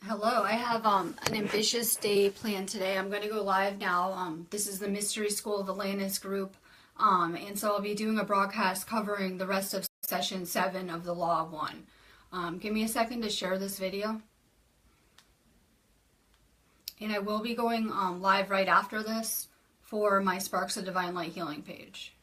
Hello, I have an ambitious day planned today. I'm going to go live now. This is the Mystery School of Atlantis group, and so I'll be doing a broadcast covering the rest of session 7 of the Law of One. Give me a second to share this video. And I will be going live right after this for my Sparks of Divine Light Healing page.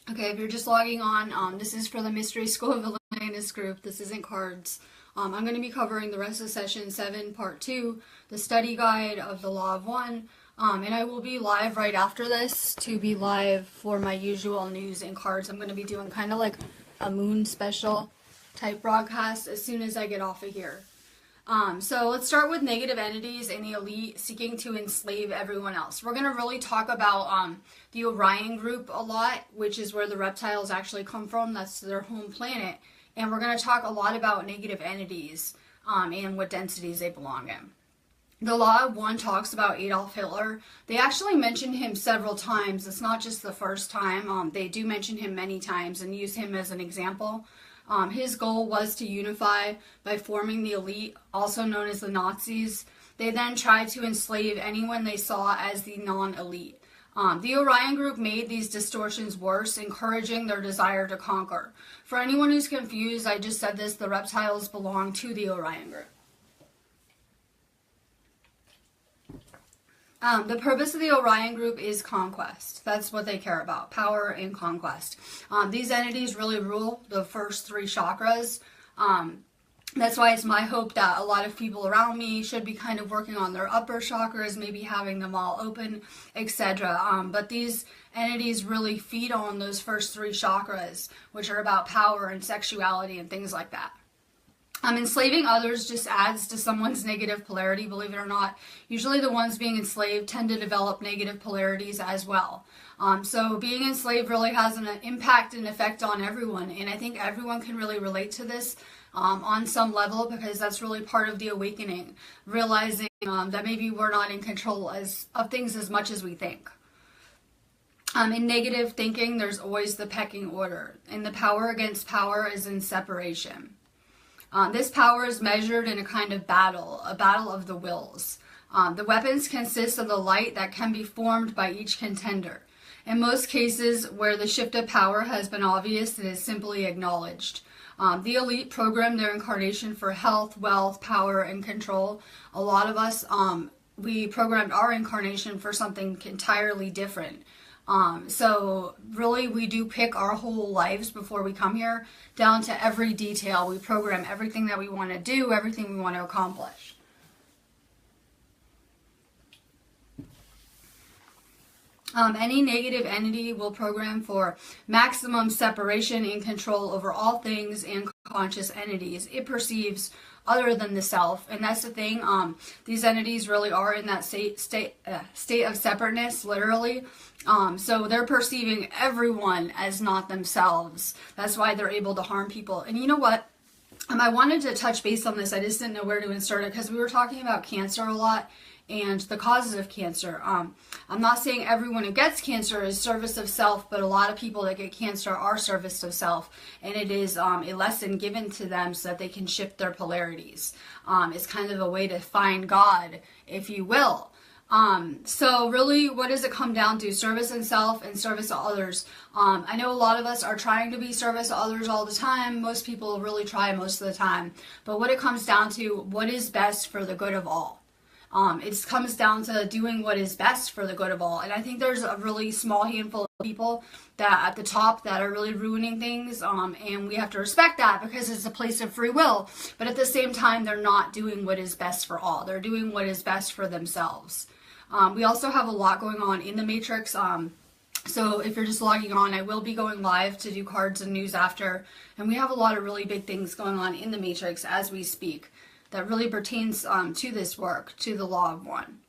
Okay, if you're just logging on, this is for the Mystery School of Atlantis group. This isn't cards. I'm going to be covering the rest of session 7, part 2, the study guide of the Law of One, and I will be live right after this to be live for my usual news and cards. I'm going to be doing kind of like a moon special type broadcast as soon as I get off of here. So let's start with negative entities and the elite seeking to enslave everyone else. We're going to really talk about the Orion group a lot, which is where the reptiles actually come from. That's their home planet. And we're going to talk a lot about negative entities and what densities they belong in. The Law of One talks about Adolf Hitler. They actually mention him several times. It's not just the first time. They do mention him many times and use him as an example. His goal was to unify by forming the elite, also known as the Nazis. They then tried to enslave anyone they saw as the non-elite. The Orion group made these distortions worse, encouraging their desire to conquer. For anyone who's confused, I just said this, the reptiles belong to the Orion group. The purpose of the Orion group is conquest. That's what they care about, power and conquest. These entities really rule the first 3 chakras. That's why it's my hope that a lot of people around me should be kind of working on their upper chakras, maybe having them all open, etc. But these entities really feed on those first 3 chakras, which are about power and sexuality and things like that. Enslaving others just adds to someone's negative polarity, believe it or not. Usually the ones being enslaved tend to develop negative polarities as well. So being enslaved really has an impact and effect on everyone, and I think everyone can really relate to this on some level, because that's really part of the awakening, realizing that maybe we're not in control of things as much as we think. In negative thinking, there's always the pecking order, and the power against power is in separation. This power is measured in a kind of battle, a battle of the wills. The weapons consist of the light that can be formed by each contender. In most cases where the shift of power has been obvious, it is simply acknowledged. The elite program their incarnation for health, wealth, power, and control. A lot of us, we programmed our incarnation for something entirely different. So really we do pick our whole lives before we come here, down to every detail. We program everything that we want to do, everything we want to accomplish. Any negative entity will program for maximum separation and control over all things and conscious entities it perceives other than the self. And that's the thing, these entities really are in that state of separateness, literally. So they're perceiving everyone as not themselves. That's why they're able to harm people. And you know what? I wanted to touch base on this. I just didn't know where to insert it, because we were talking about cancer a lot and the causes of cancer. I'm not saying everyone who gets cancer is service of self, but a lot of people that get cancer are service of self, and it is a lesson given to them so that they can shift their polarities. It's kind of a way to find God, if you will. So really, what does it come down to? Service and self and service to others. I know a lot of us are trying to be service to others all the time. Most people really try most of the time. But what it comes down to, what is best for the good of all? It comes down to doing what is best for the good of all. And I think there's a really small handful of people that at the top that are really ruining things. And we have to respect that, because it's a place of free will. But at the same time, they're not doing what is best for all. They're doing what is best for themselves. We also have a lot going on in the Matrix. So if you're just logging on, I will be going live to do cards and news after. And we have a lot of really big things going on in the Matrix as we speak that really pertains to this work, to the Law of One.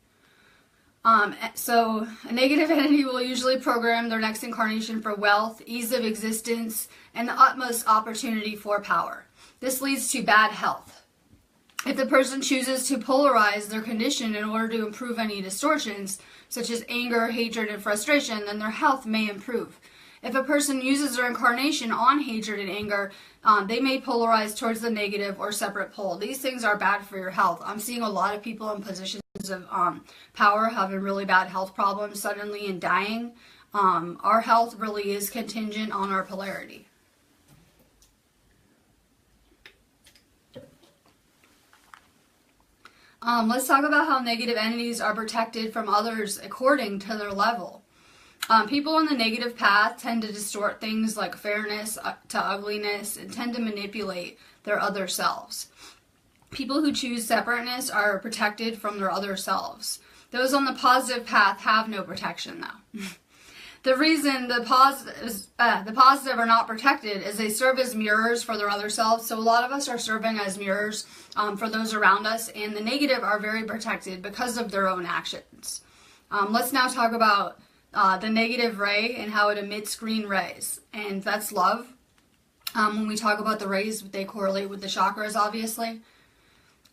So a negative entity will usually program their next incarnation for wealth, ease of existence, and the utmost opportunity for power. This leads to bad health. If the person chooses to polarize their condition in order to improve any distortions, such as anger, hatred, and frustration, then their health may improve. If a person uses their incarnation on hatred and anger, they may polarize towards the negative or separate pole. These things are bad for your health. I'm seeing a lot of people in positions of power having really bad health problems suddenly and dying. Our health really is contingent on our polarity. Let's talk about how negative entities are protected from others according to their level. People on the negative path tend to distort things like fairness to ugliness and tend to manipulate their other selves. People who choose separateness are protected from their other selves. Those on the positive path have no protection, though. The reason the positive are not protected is they serve as mirrors for their other selves. So a lot of us are serving as mirrors for those around us, and the negative are very protected because of their own actions. Let's now talk about the negative ray and how it emits green rays, and that's love. When we talk about the rays, they correlate with the chakras, obviously.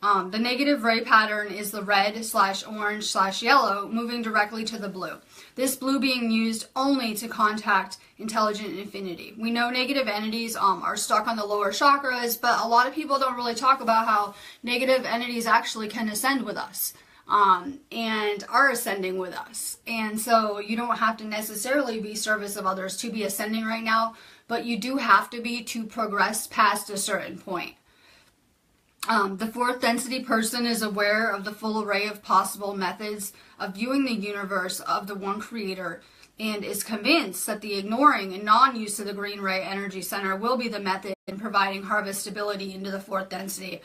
The negative ray pattern is the red/orange/yellow moving directly to the blue. This blue being used only to contact intelligent infinity. We know negative entities are stuck on the lower chakras, but a lot of people don't really talk about how negative entities actually can ascend with us. And are ascending with us. And so you don't have to necessarily be service of others to be ascending right now, but you do have to be to progress past a certain point. The fourth density person is aware of the full array of possible methods of viewing the universe of the one creator and is convinced that the ignoring and non-use of the green ray energy center will be the method in providing harvestability into the fourth density.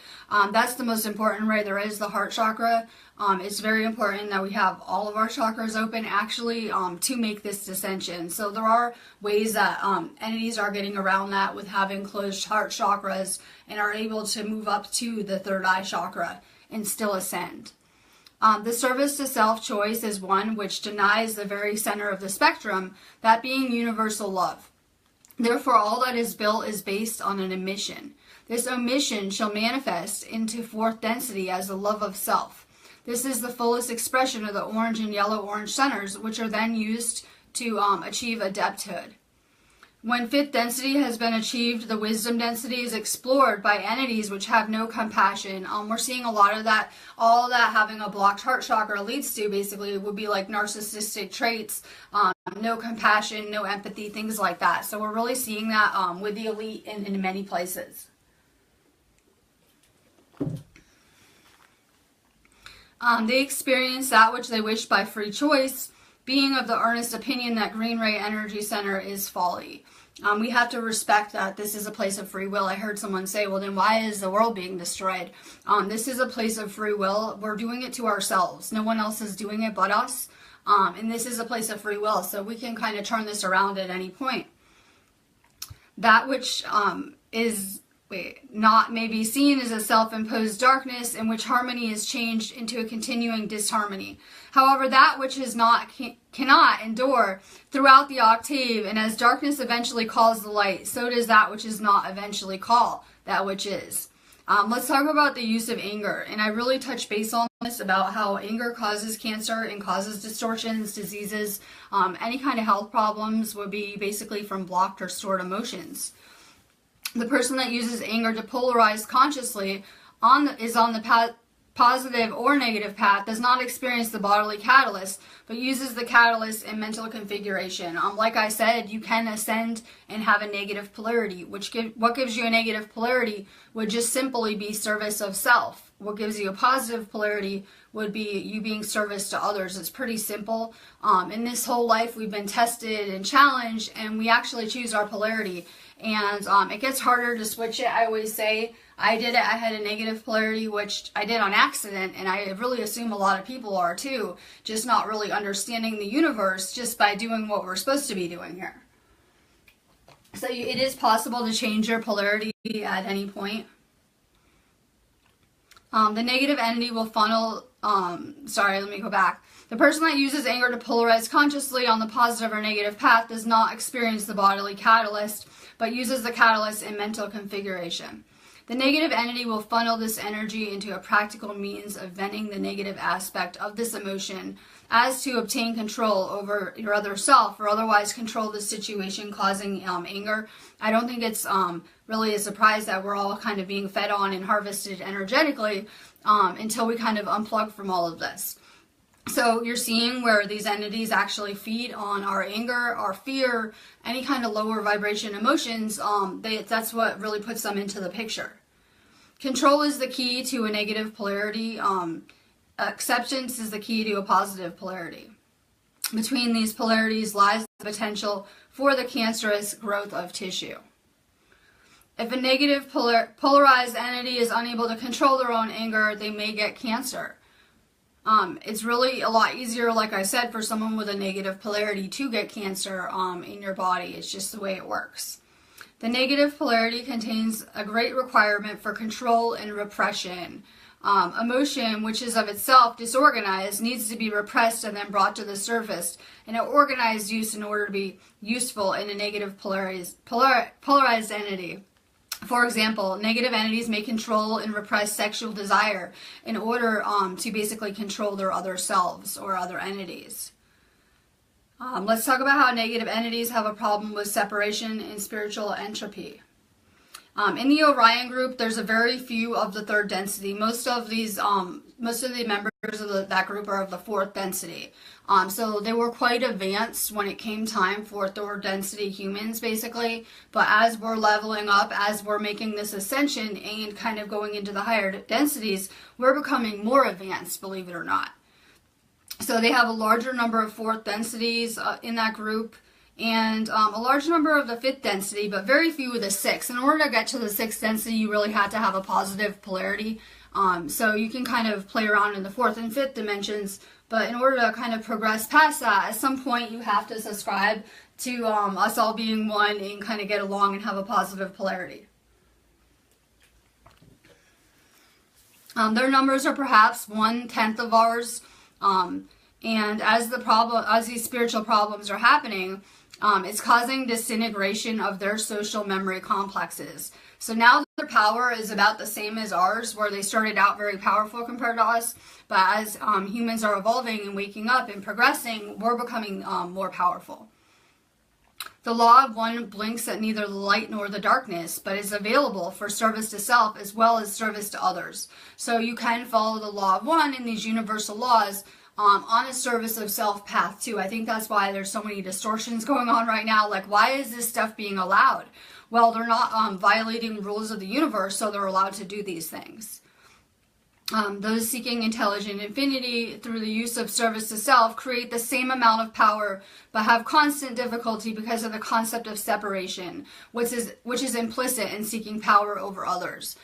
That's the most important ray there is, the heart chakra. It's very important that we have all of our chakras open actually to make this dissension. So there are ways that entities are getting around that with having closed heart chakras and are able to move up to the third eye chakra and still ascend. The service to self-choice is one which denies the very center of the spectrum, that being universal love. Therefore, all that is built is based on an omission. This omission shall manifest into fourth density as the love of self. This is the fullest expression of the orange and yellow-orange centers, which are then used to achieve adepthood. When fifth density has been achieved, the wisdom density is explored by entities which have no compassion. We're seeing a lot of that. All that having a blocked heart chakra leads to basically would be like narcissistic traits, no compassion, no empathy, things like that. So we're really seeing that with the elite in many places. They experience that which they wish by free choice, being of the earnest opinion that green ray energy center is folly. We have to respect that this is a place of free will. I heard someone say, well, then why is the world being destroyed? This is a place of free will. We're doing it to ourselves. No one else is doing it but us. And this is a place of free will. So we can kind of turn this around at any point. That which is not may be seen as a self-imposed darkness in which harmony is changed into a continuing disharmony. However, that which is not cannot endure throughout the octave, and as darkness eventually calls the light, so does that which is not eventually call that which is. Let's talk about the use of anger, and I really touch base on this about how anger causes cancer and causes distortions, diseases, any kind of health problems would be basically from blocked or stored emotions. The person that uses anger to polarize consciously is on the positive or negative path, does not experience the bodily catalyst, but uses the catalyst in mental configuration. Like I said, you can ascend and have a negative polarity. What gives you a negative polarity would just simply be service of self. What gives you a positive polarity would be you being service to others. It's pretty simple. In this whole life, we've been tested and challenged, and we actually choose our polarity. And it gets harder to switch it. I always say, I did it. I had a negative polarity, which I did on accident, and I really assume a lot of people are too, just not really understanding the universe just by doing what we're supposed to be doing here. So it is possible to change your polarity at any point. The negative entity will funnel, let me go back. The person that uses anger to polarize consciously on the positive or negative path does not experience the bodily catalyst, but uses the catalyst in mental configuration. The negative entity will funnel this energy into a practical means of venting the negative aspect of this emotion as to obtain control over your other self or otherwise control the situation causing anger. I don't think it's really a surprise that we're all kind of being fed on and harvested energetically until we kind of unplug from all of this. So you're seeing where these entities actually feed on our anger, our fear, any kind of lower vibration emotions. That's what really puts them into the picture. Control is the key to a negative polarity. Acceptance is the key to a positive polarity. Between these polarities lies the potential for the cancerous growth of tissue. If a negative polarized entity is unable to control their own anger, they may get cancer. It's really a lot easier, like I said, for someone with a negative polarity to get cancer in your body. It's just the way it works. The negative polarity contains a great requirement for control and repression. Emotion, which is of itself disorganized, needs to be repressed and then brought to the surface in an organized use in order to be useful in a negative polarized entity. For example, negative entities may control and repress sexual desire in order to basically control their other selves or other entities. Let's talk about how negative entities have a problem with separation and spiritual entropy. In the Orion group, there's a very few of the third density. Most of the members of that group are of the fourth density. So they were quite advanced when it came time for third density humans, basically. But as we're leveling up, as we're making this ascension and kind of going into the higher densities, we're becoming more advanced, believe it or not. So they have a larger number of fourth densities in that group, and a large number of the fifth density, but very few of the sixth. In order to get to the sixth density, you really have to have a positive polarity. So you can kind of play around in the fourth and fifth dimensions, but in order to kind of progress past that, at some point you have to subscribe to us all being one and kind of get along and have a positive polarity. Their numbers are perhaps 1/10 of ours, and as these spiritual problems are happening, it's causing disintegration of their social memory complexes. So now their power is about the same as ours, where they started out very powerful compared to us, but as humans are evolving and waking up and progressing, we're becoming more powerful. The law of one blinks at neither the light nor the darkness, but is available for service to self as well as service to others. So you can follow the law of one in these universal laws on a service of self path too. I think that's why there's so many distortions going on right now. Like, why is this stuff being allowed? Well, they're not violating rules of the universe, so they're allowed to do these things. Those seeking intelligent infinity through the use of service to self create the same amount of power, but have constant difficulty because of the concept of separation, which is implicit in seeking power over others.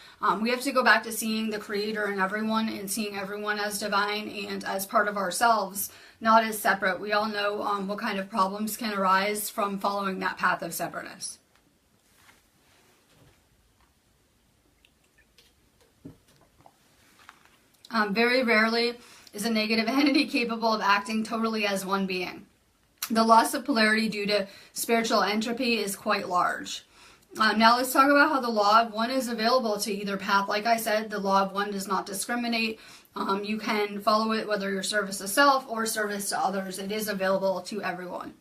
We have to go back to seeing the Creator in everyone and seeing everyone as divine and as part of ourselves, not as separate. We all know what kind of problems can arise from following that path of separateness. Very rarely is a negative entity capable of acting totally as one being. The loss of polarity due to spiritual entropy is quite large. Now let's talk about how the law of one is available to either path. Like I said, the law of one does not discriminate. You can follow it whether you're service to self or service to others. It is available to everyone.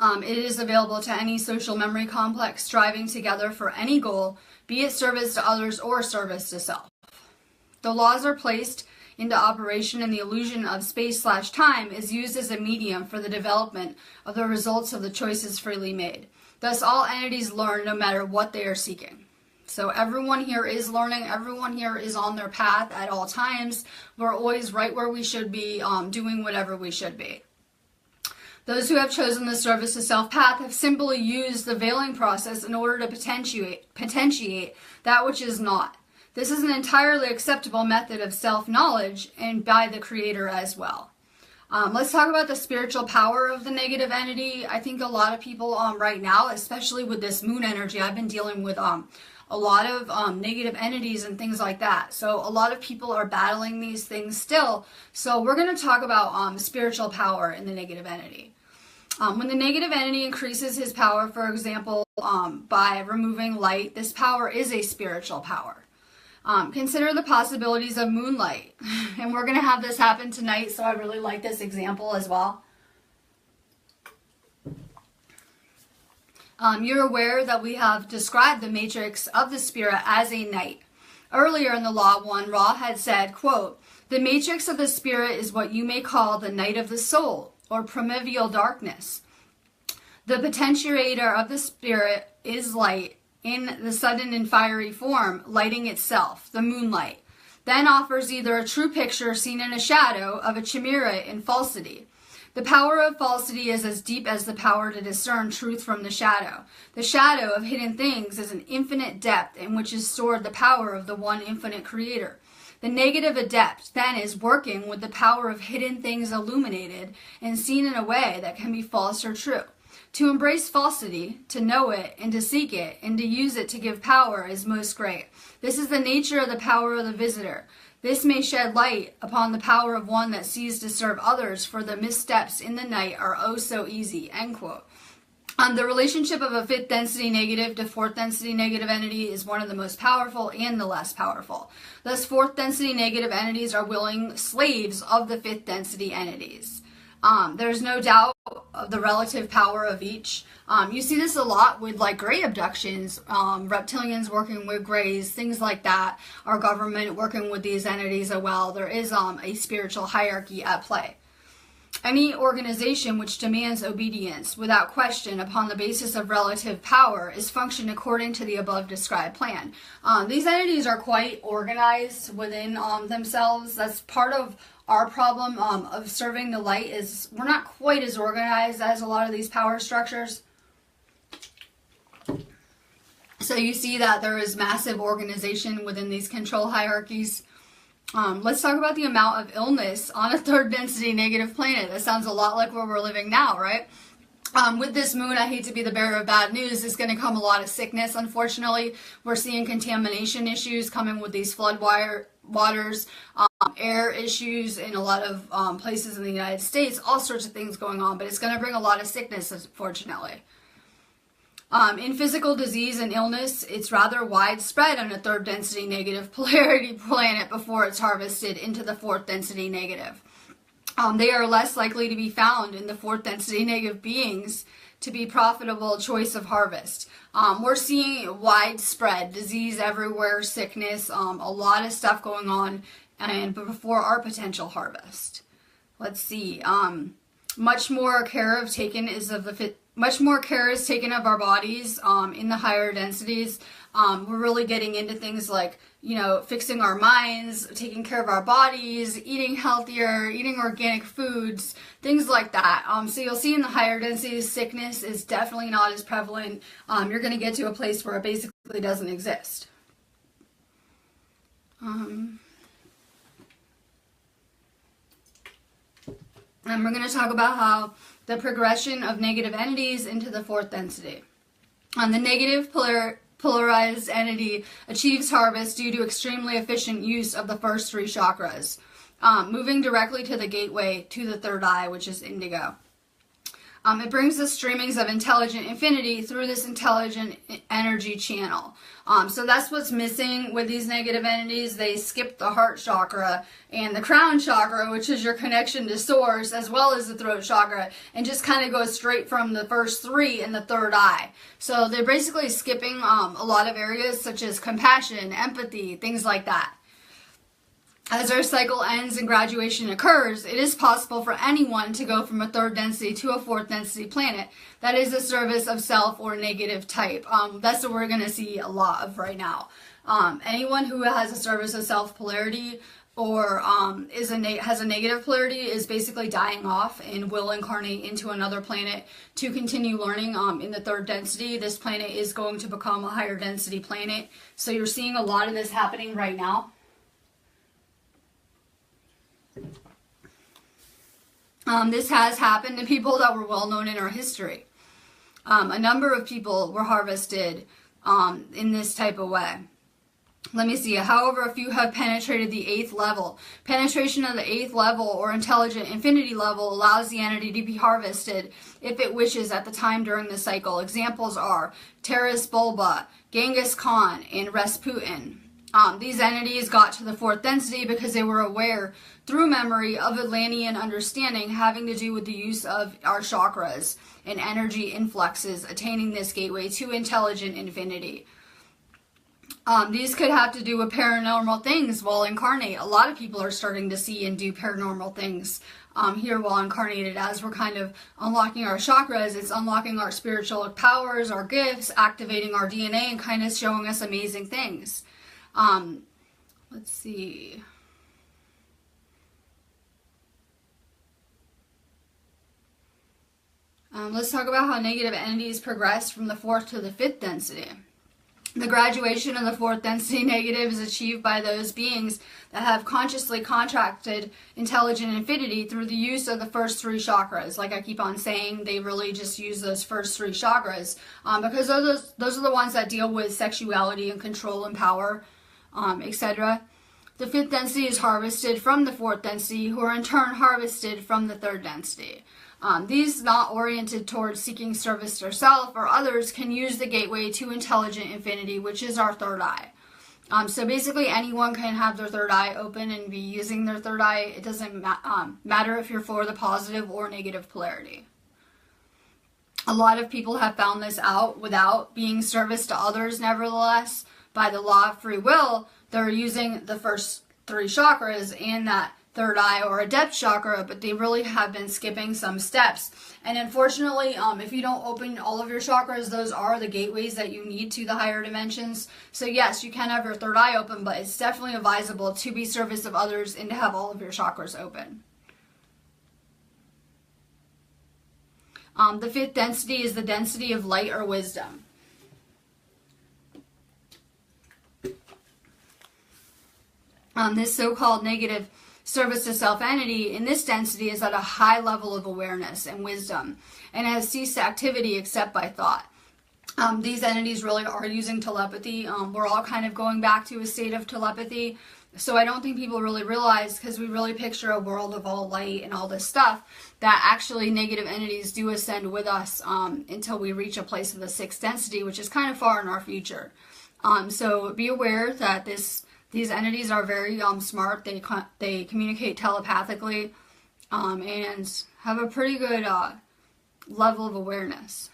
It is available to any social memory complex striving together for any goal, be it service to others or service to self. The laws are placed into operation and the illusion of space/time is used as a medium for the development of the results of the choices freely made. Thus, all entities learn no matter what they are seeking. So everyone here is learning. Everyone here is on their path at all times. We're always right where we should be, doing whatever we should be. Those who have chosen the service to self path have simply used the veiling process in order to potentiate that which is not. This is an entirely acceptable method of self-knowledge and by the Creator as well. Let's talk about the spiritual power of the negative entity. I think a lot of people right now, especially with this moon energy, I've been dealing with a lot of negative entities and things like that. So a lot of people are battling these things still. So we're going to talk about spiritual power in the negative entity. When the negative entity increases his power, for example, by removing light, this power is a spiritual power. Consider the possibilities of moonlight. And we're going to have this happen tonight, so I really like this example as well. You're aware that we have described the matrix of the spirit as a night. Earlier in the Law 1, Ra had said, quote, "The matrix of the spirit is what you may call the night of the soul, or primeval darkness. The potentiator of the spirit is light, in the sudden and fiery form, lighting itself, the moonlight, then offers either a true picture seen in a shadow of a chimera in falsity. The power of falsity is as deep as the power to discern truth from the shadow. The shadow of hidden things is an infinite depth in which is stored the power of the one infinite creator. The negative adept then is working with the power of hidden things illuminated and seen in a way that can be false or true. To embrace falsity, to know it, and to seek it, and to use it to give power is most great. This is the nature of the power of the visitor. This may shed light upon the power of one that sees to serve others, for the missteps in the night are oh so easy." End quote. The relationship of a fifth density negative to fourth density negative entity is one of the most powerful and the less powerful. Thus, fourth density negative entities are willing slaves of the fifth density entities. There's no doubt of the relative power of each. You see this a lot with like gray abductions, reptilians working with grays, things like that. Our government working with these entities as well. There is a spiritual hierarchy at play. Any organization which demands obedience without question upon the basis of relative power is functioned according to the above described plan. These entities are quite organized within themselves. That's part of our problem of serving the light, is we're not quite as organized as a lot of these power structures. So you see that there is massive organization within these control hierarchies. Let's talk about the amount of illness on a third density negative planet. That sounds a lot like where we're living now, right? With this moon, I hate to be the bearer of bad news, is going to come a lot of sickness, unfortunately. We're seeing contamination issues coming with these flood waters, air issues in a lot of places in the United States, all sorts of things going on, but it's going to bring a lot of sickness, unfortunately. In physical disease and illness, it's rather widespread on a third density negative polarity planet before it's harvested into the fourth density negative. They are less likely to be found in the fourth density negative beings to be profitable choice of harvest. We're seeing widespread disease everywhere, sickness, a lot of stuff going on, and before our potential harvest. Let's see. Much more care is taken of our bodies in the higher densities. We're really getting into things like, fixing our minds, taking care of our bodies, eating healthier, eating organic foods, things like that. So you'll see in the higher densities, sickness is definitely not as prevalent. You're going to get to a place where it basically doesn't exist. And we're going to talk about how the progression of negative entities into the fourth density. The negative polarized entity achieves harvest due to extremely efficient use of the first three chakras, moving directly to the gateway to the third eye, which is indigo. It brings the streamings of intelligent infinity through this intelligent energy channel. So that's what's missing with these negative entities. They skip the heart chakra and the crown chakra, which is your connection to source, as well as the throat chakra, and just kind of go straight from the first three in the third eye. So they're basically skipping a lot of areas such as compassion, empathy, things like that. As our cycle ends and graduation occurs, it is possible for anyone to go from a third density to a fourth density planet that is a service of self or negative type. That's what we're going to see a lot of right now. Anyone who has a service of self polarity or has a negative polarity is basically dying off and will incarnate into another planet to continue learning in the third density. This planet is going to become a higher density planet. So you're seeing a lot of this happening right now. This has happened to people that were well known in our history. A number of people were harvested in this type of way. Let me see. However, a few have penetrated the 8th level. Penetration of the 8th level or intelligent infinity level allows the entity to be harvested if it wishes at the time during the cycle. Examples are Taras Bulba, Genghis Khan, and Rasputin. These entities got to the 4th density because they were aware through memory of Atlantean understanding having to do with the use of our chakras and energy influxes, attaining this gateway to intelligent infinity. These could have to do with paranormal things while incarnate. A lot of people are starting to see and do paranormal things here while incarnated. As we're kind of unlocking our chakras, it's unlocking our spiritual powers, our gifts, activating our DNA, and kind of showing us amazing things. Let's see. Let's talk about how negative entities progress from the 4th to the 5th density. The graduation of the 4th density negative is achieved by those beings that have consciously contracted intelligent infinity through the use of the first 3 chakras. Like I keep on saying, they really just use those first 3 chakras because those are the ones that deal with sexuality and control and power, etc. The 5th density is harvested from the 4th density, who are in turn harvested from the 3rd density. These not oriented towards seeking service to self or others can use the gateway to intelligent infinity, which is our 3rd eye. So basically anyone can have their 3rd eye open and be using their 3rd eye. It doesn't matter if you're for the positive or negative polarity. A lot of people have found this out without being service to others. Nevertheless, by the law of free will, they're using the first 3 chakras and that 3rd eye or a depth chakra, but they really have been skipping some steps. And unfortunately, if you don't open all of your chakras, those are the gateways that you need to the higher dimensions. So yes, you can have your 3rd eye open, but it's definitely advisable to be service of others and to have all of your chakras open. The 5th density is the density of light or wisdom. This so-called negative service to self entity in this density is at a high level of awareness and wisdom and has ceased activity except by thought. These entities really are using telepathy. We're all kind of going back to a state of telepathy. So I don't think people really realize, because we really picture a world of all light and all this stuff, that actually negative entities do ascend with us until we reach a place of the 6th density, which is kind of far in our future. So be aware that these entities are very smart. They communicate telepathically and have a pretty good level of awareness.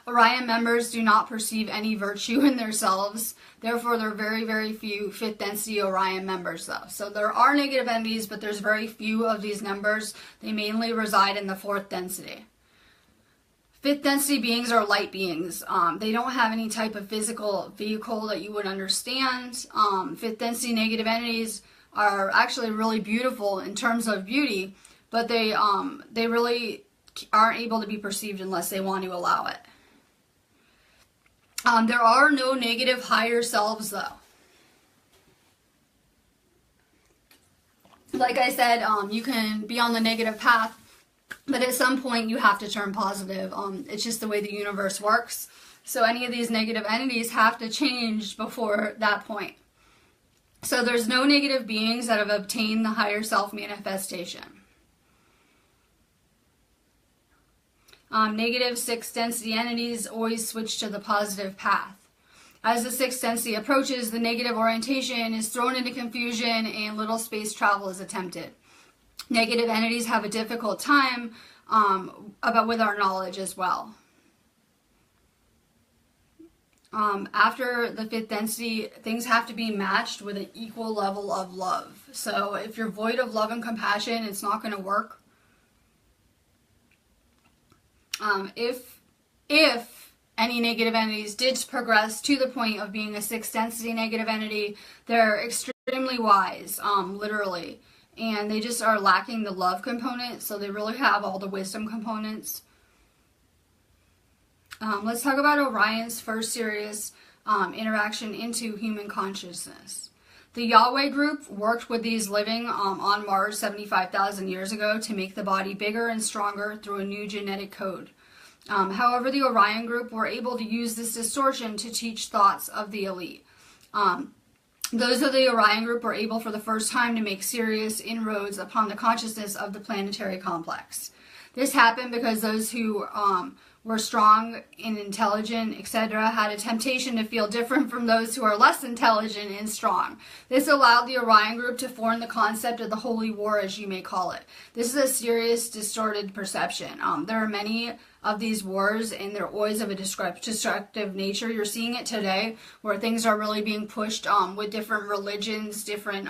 Orion members do not perceive any virtue in themselves. Therefore, there are very, very few 5th density Orion members, though. So there are negative entities, but there's very few of these numbers. They mainly reside in the 4th density. 5th density beings are light beings. They don't have any type of physical vehicle that you would understand. 5th density negative entities are actually really beautiful in terms of beauty, but they really aren't able to be perceived unless they want to allow it. There are no negative higher selves, though. Like I said, you can be on the negative path, but at some point you have to turn positive. It's just the way the universe works. So any of these negative entities have to change before that point. So there's no negative beings that have obtained the higher self manifestation. Negative 6th density entities always switch to the positive path. As the 6th density approaches, the negative orientation is thrown into confusion and little space travel is attempted. Negative entities have a difficult time with our knowledge as well. After the 5th density, things have to be matched with an equal level of love. So if you're void of love and compassion, it's not going to work. If any negative entities did progress to the point of being a 6th density negative entity, they're extremely wise, literally. And they just are lacking the love component, so they really have all the wisdom components. Let's talk about Orion's first serious interaction into human consciousness. The Yahweh group worked with these living on Mars 75,000 years ago to make the body bigger and stronger through a new genetic code. However, the Orion group were able to use this distortion to teach thoughts of the elite. Those of the Orion group were able for the first time to make serious inroads upon the consciousness of the planetary complex. This happened because those who were strong and intelligent, etc., had a temptation to feel different from those who are less intelligent and strong. This allowed the Orion group to form the concept of the Holy War, as you may call it. This is a serious, distorted perception. There are many of these wars, and they're always of a destructive nature. You're seeing it today, where things are really being pushed with different religions, different,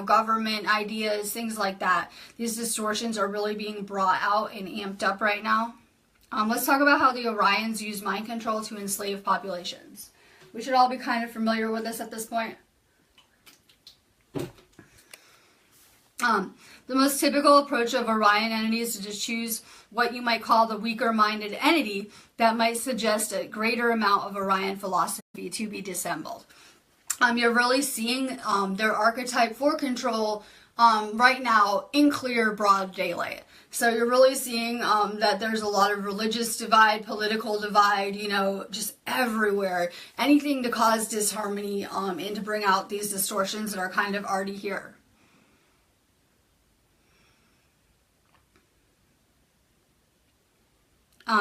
government ideas, things like that. These distortions are really being brought out and amped up right now. Let's talk about how the Orions use mind control to enslave populations. We should all be kind of familiar with this at this point. The most typical approach of Orion entities is to choose what you might call the weaker-minded entity that might suggest a greater amount of Orion philosophy to be dissembled. You're really seeing their archetype for control right now in clear, broad daylight. So you're really seeing that there's a lot of religious divide, political divide, just everywhere. Anything to cause disharmony and to bring out these distortions that are kind of already here.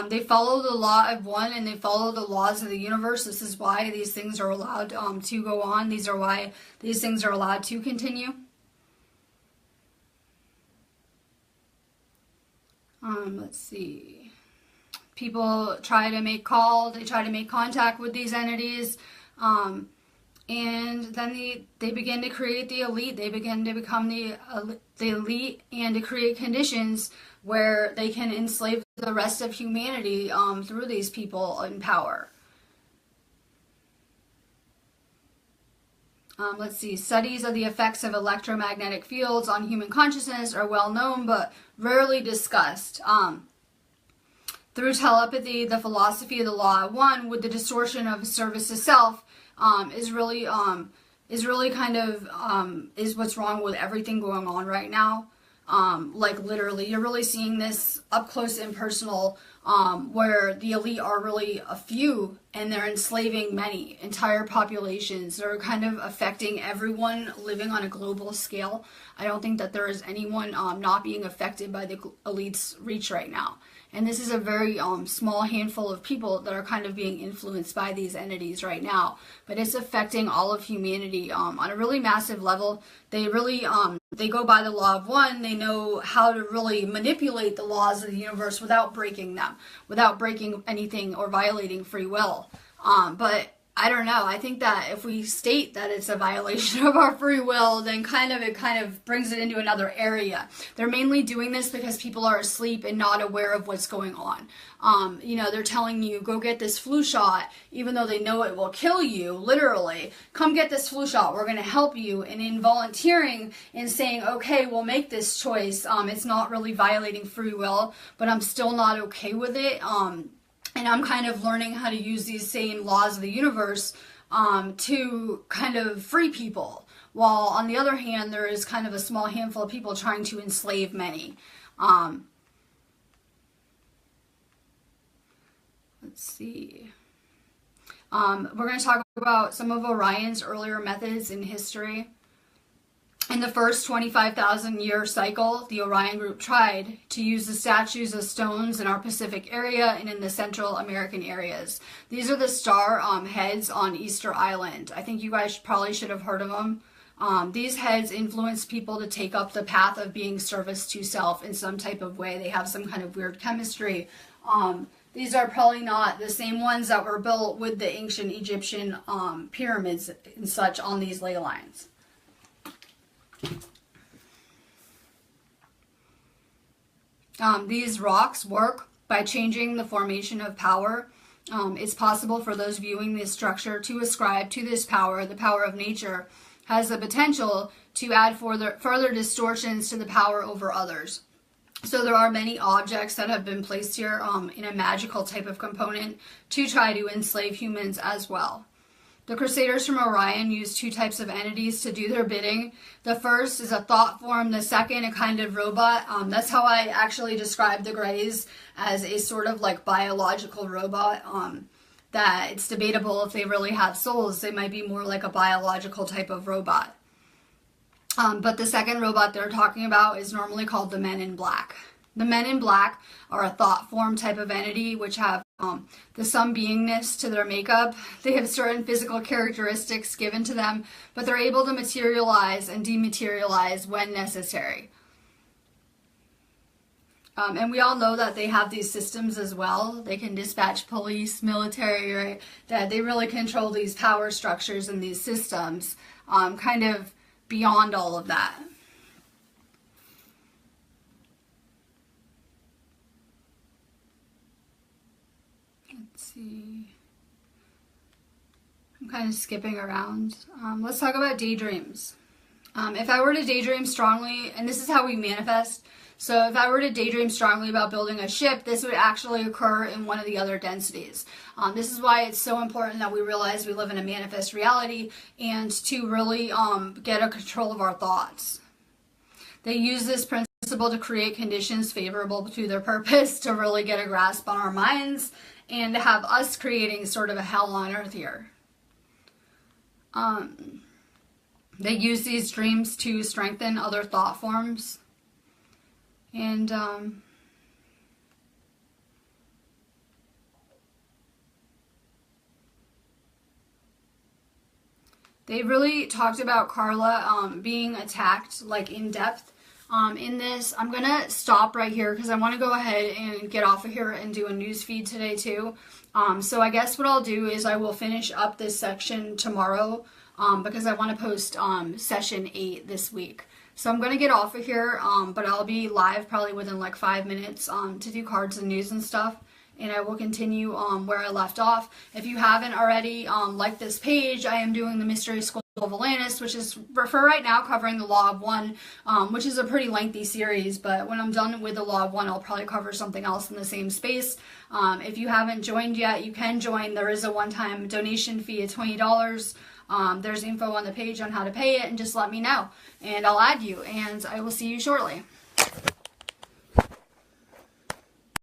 They follow the law of one, and they follow the laws of the universe. This is why these things are allowed to go on. These are why these things are allowed to continue. Let's see. People try to make calls, they try to make contact with these entities, and then they begin to create the elite. They begin to become the elite and to create conditions where they can enslave the rest of humanity through these people in power. Let's see. Studies of the effects of electromagnetic fields on human consciousness are well known, but rarely discussed. Through telepathy, the philosophy of the law of one, with the distortion of service to self, is really kind of is what's wrong with everything going on right now. Like literally, you're really seeing this up close and personal, where the elite are really a few and they're enslaving many entire populations. They're kind of affecting everyone living on a global scale. I don't think that there is anyone not being affected by the elite's reach right now. And this is a very small handful of people that are kind of being influenced by these entities right now. But it's affecting all of humanity on a really massive level. They really, they go by the law of one. They know how to really manipulate the laws of the universe without breaking them, without breaking anything or violating free will. But I don't know. I think that if we state that it's a violation of our free will, then it kind of brings it into another area. They're mainly doing this because people are asleep and not aware of what's going on. They're telling you, go get this flu shot, even though they know it will kill you, literally. Come get this flu shot. We're going to help you. And in volunteering and saying, okay, we'll make this choice. It's not really violating free will, but I'm still not okay with it. And I'm kind of learning how to use these same laws of the universe to kind of free people. While on the other hand, there is kind of a small handful of people trying to enslave many. Let's see. We're going to talk about some of Orion's earlier methods in history. In the first 25,000 year cycle, the Orion group tried to use the statues of stones in our Pacific area and in the Central American areas. These are the star heads on Easter Island. I think you guys probably should have heard of them. These heads influence people to take up the path of being service to self in some type of way. They have some kind of weird chemistry. These are probably not the same ones that were built with the ancient Egyptian pyramids and such on these ley lines. These rocks work by changing the formation of power. It's possible for those viewing this structure to ascribe to this power. The power of nature has the potential to add further distortions to the power over others. So there are many objects that have been placed here in a magical type of component to try to enslave humans as well. The Crusaders from Orion use two types of entities to do their bidding. The first is a thought form, the second a kind of robot. That's how I actually describe the Greys, as a sort of like biological robot. That it's debatable if they really have souls. They might be more like a biological type of robot. But the second robot they're talking about is normally called the Men in Black. The Men in Black are a thought form type of entity which have the some beingness to their makeup. They have certain physical characteristics given to them, but they're able to materialize and dematerialize when necessary. And we all know that they have these systems as well. They can dispatch police, military, right? That they really control these power structures and these systems, kind of beyond all of that. Let's see. I'm kind of skipping around. Let's talk about daydreams. If I were to daydream strongly, and this is how we manifest. So if I were to daydream strongly about building a ship, this would actually occur in one of the other densities. This is why it's so important that we realize we live in a manifest reality and to really get a control of our thoughts. They use this principle to create conditions favorable to their purpose, to really get a grasp on our minds and to have us creating sort of a hell on earth here. They use these dreams to strengthen other thought forms. And they really talked about Carla being attacked like in depth in this. I'm gonna stop right here because I want to go ahead and get off of here and do a news feed today too. So I guess what I'll do is I will finish up this section tomorrow because I want to post session 8 this week. So I'm going to get off of here, but I'll be live probably within like 5 minutes to do cards and news and stuff. And I will continue where I left off. If you haven't already liked this page, I am doing the Mystery School of Atlantis, which is for right now covering the Law of One, which is a pretty lengthy series. But when I'm done with the Law of One, I'll probably cover something else in the same space. If you haven't joined yet, you can join. There is a one-time donation fee of $20. There's info on the page on how to pay it, and just let me know, and I'll add you, and I will see you shortly.